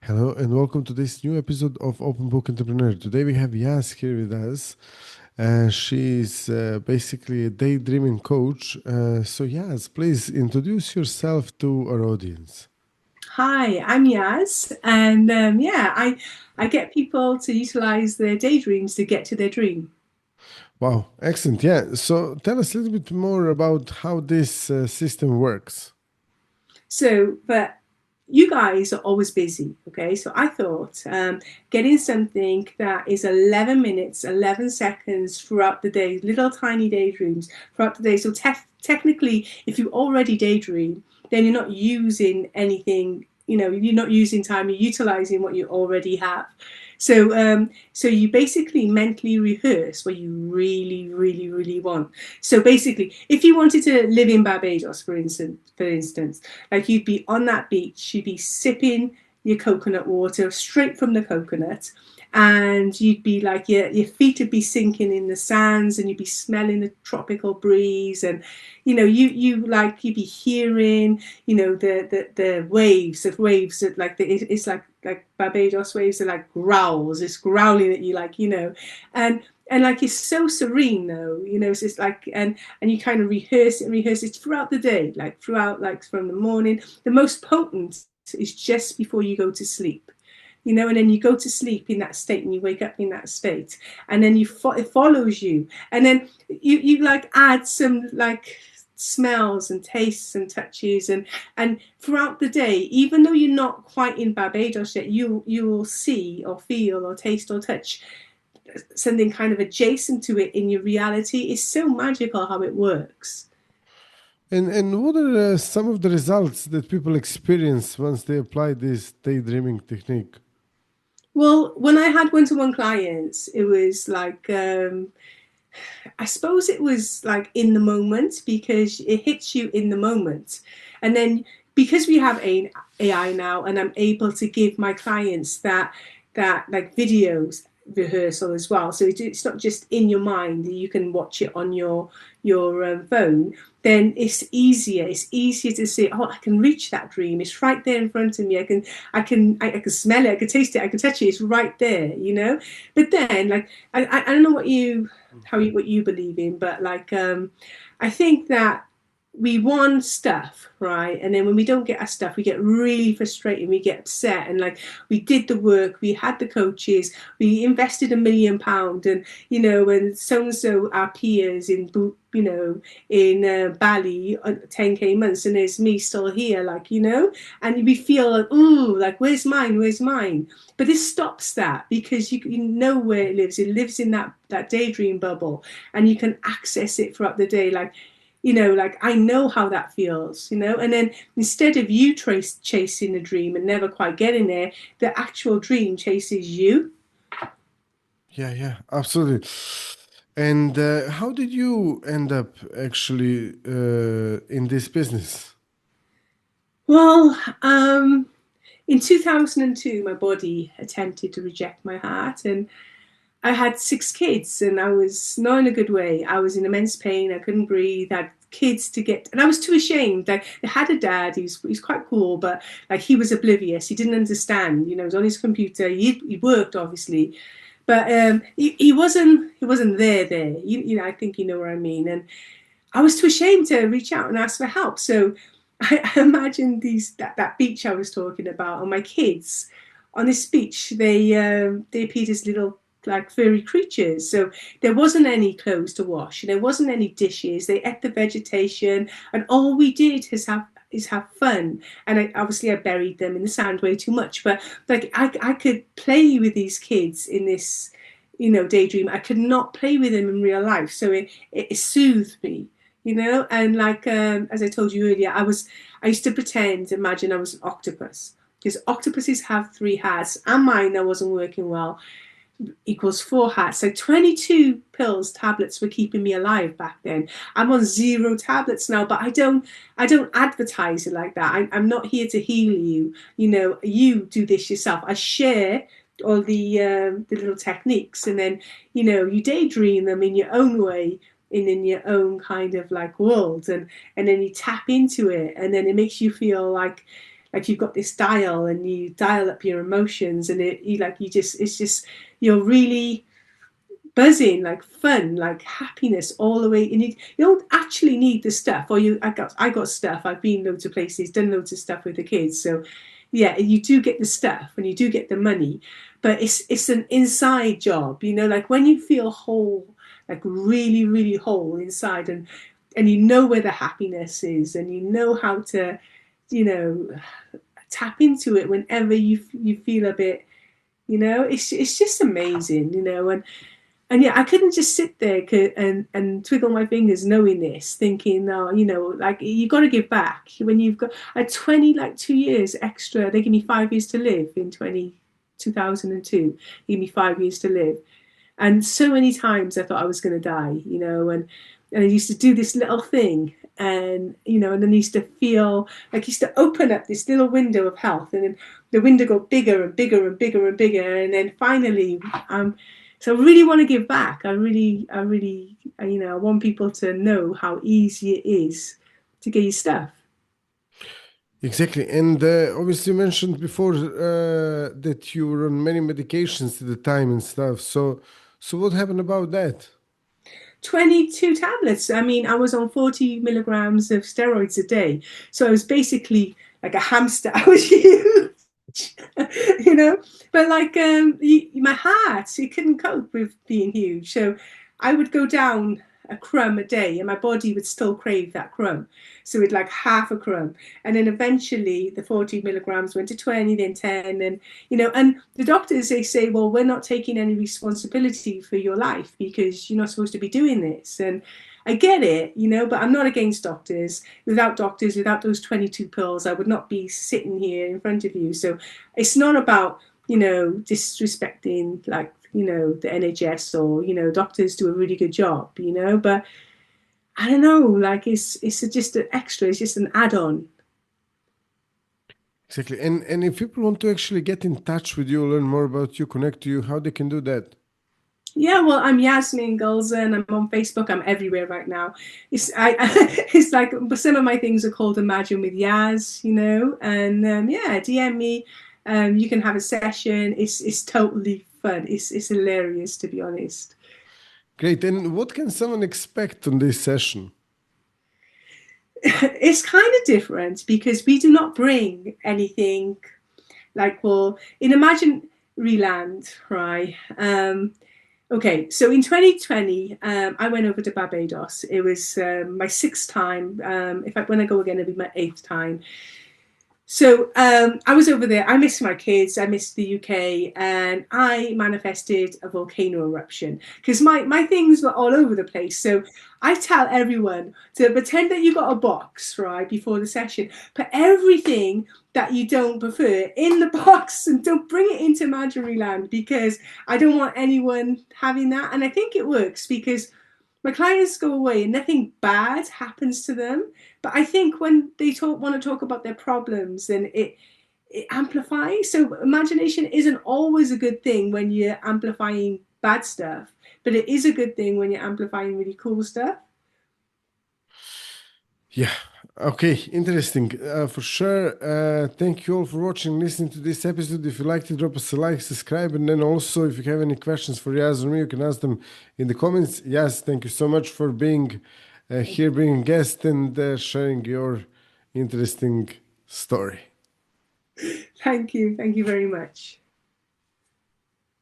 Hello and welcome to this new episode of Open Book Entrepreneur. Today we have Yas here with us. She's basically a daydreaming coach. So Yas, please introduce yourself to our audience. Hi, I'm Yaz, and I get people to utilize their daydreams to get to their dream. Wow, excellent. Yeah. So tell us a little bit more about how this system works. But you guys are always busy, okay? So I thought getting something that is 11 minutes, 11 seconds throughout the day, little tiny daydreams throughout the day. So technically, if you already daydream, then you're not using anything. You're not using time. You're utilizing what you already have. So you basically mentally rehearse what you really, really, really want. So basically, if you wanted to live in Barbados, for instance, like you'd be on that beach, you'd be sipping your coconut water straight from the coconut, and you'd be like your feet would be sinking in the sands, and you'd be smelling the tropical breeze, and you'd be hearing the waves that like it's like Barbados waves are like growls, it's growling at you, and like it's so serene though, it's just like, and you kind of rehearse it throughout the day, like throughout, like from the morning. The most potent is just before you go to sleep, and then you go to sleep in that state and you wake up in that state, and then it follows you, and then you like add some like smells and tastes and touches, and throughout the day, even though you're not quite in Barbados yet, you will see or feel or taste or touch something kind of adjacent to it in your reality. It's so magical how it works. And what are some of the results that people experience once they apply this daydreaming technique? Well, when I had one-to-one clients, it was like I suppose it was like in the moment, because it hits you in the moment. And then because we have AI now, and I'm able to give my clients that like videos rehearsal as well, so it's not just in your mind, you can watch it on your phone. Then it's easier to see, oh, I can reach that dream, it's right there in front of me, I can smell it, I can taste it, I can touch it, it's right there. But then, like, I don't know what you believe in, but like, I think that we want stuff, right? And then when we don't get our stuff, we get really frustrated, we get upset, and like, we did the work, we had the coaches, we invested £1 million, and so our peers in Bali 10K months, and there's me still here, and we feel like, ooh, like, where's mine? But this stops that, because you know where it lives in that daydream bubble, and you can access it throughout the day, like I know how that feels. And then instead of you chasing the dream and never quite getting there, the actual dream chases you. Yeah, yeah, absolutely. And how did you end up actually in this business? Well, in 2002, my body attempted to reject my heart, and I had 6 kids, and I was not in a good way. I was in immense pain. I couldn't breathe. I had kids to get, and I was too ashamed. Like, I had a dad. He's quite cool, but like, he was oblivious. He didn't understand. He was on his computer. He worked, obviously, but he wasn't there. I think you know what I mean. And I was too ashamed to reach out and ask for help. So I imagined that beach I was talking about, and my kids on this beach. They appeared as little like furry creatures. So there wasn't any clothes to wash. There wasn't any dishes. They ate the vegetation, and all we did is have fun. And obviously I buried them in the sand way too much, but like, I could play with these kids in this daydream. I could not play with them in real life, so it soothed me. And like, as I told you earlier, I used to imagine I was an octopus, because octopuses have 3 hearts, and mine, that wasn't working well, equals 4 hearts. So 22 pills, tablets were keeping me alive back then. I'm on 0 tablets now, but I don't advertise it like that. I'm not here to heal you. You do this yourself. I share all the little techniques, and then you daydream them in your own way, in your own kind of like world, and then you tap into it, and then it makes you feel like like you've got this dial and you dial up your emotions, and it's just you're really buzzing, like fun, like happiness all the way. You don't actually need the stuff, or I got stuff. I've been loads of places, done loads of stuff with the kids. So yeah, you do get the stuff and you do get the money, but it's an inside job, like when you feel whole, like really, really whole inside, and you know where the happiness is, and you know how to, you know, tap into it whenever you feel a bit, it's just amazing, and yeah, I couldn't just sit there and twiddle my fingers knowing this, thinking, oh, like you got to give back. When you've got a 20, like 2 years extra, they give me 5 years to live in 2002. They give me 5 years to live. And so many times I thought I was going to die, and I used to do this little thing, and then I used to feel like I used to open up this little window of health, and then the window got bigger and bigger and bigger and bigger, and then finally, so I really want to give back. I really, I want people to know how easy it is to get your stuff. Exactly. And obviously, you mentioned before that you were on many medications at the time and stuff. So what happened about that? 22 tablets. I mean, I was on 40 milligrams of steroids a day. So I was basically like a hamster. I was huge, but like my heart, it couldn't cope with being huge. So I would go down a crumb a day and my body would still crave that crumb. So it's like half a crumb. And then eventually the 40 milligrams went to 20, then 10. And the doctors, they say, well, we're not taking any responsibility for your life because you're not supposed to be doing this. And I get it, but I'm not against doctors. Without doctors, without those 22 pills, I would not be sitting here in front of you. So it's not about, disrespecting like, the NHS or, doctors do a really good job, but I don't know, like it's just an extra, it's just an add-on. Exactly. And if people want to actually get in touch with you, learn more about you, connect to you, how they can do that? Yeah, well, I'm Yasmin Gulzar, and I'm on Facebook. I'm everywhere right now. It's like some of my things are called Imagine with Yaz, and yeah, DM me. You can have a session. It's totally fun. It's hilarious, to be honest. Great. And what can someone expect on this session? It's kind of different because we do not bring anything like, well, in Imaginary Land, right? Okay, so in 2020, I went over to Barbados. It was my sixth time. When I go again, it'll be my eighth time. So I was over there. I missed my kids. I missed the UK, and I manifested a volcano eruption because my things were all over the place. So I tell everyone to pretend that you got a box right before the session. Put everything that you don't prefer in the box and don't bring it into imaginary land because I don't want anyone having that. And I think it works because my clients go away and nothing bad happens to them. But I think when they want to talk about their problems, then it amplifies. So imagination isn't always a good thing when you're amplifying bad stuff, but it is a good thing when you're amplifying really cool stuff. Yeah. Okay. Interesting. For sure. Thank you all for watching, listening to this episode. If you liked it, drop us a like, subscribe, and then also if you have any questions for Yaz or me, you can ask them in the comments. Yaz, thank you so much for being here, being a guest, and sharing your interesting story. Thank you. Thank you very much.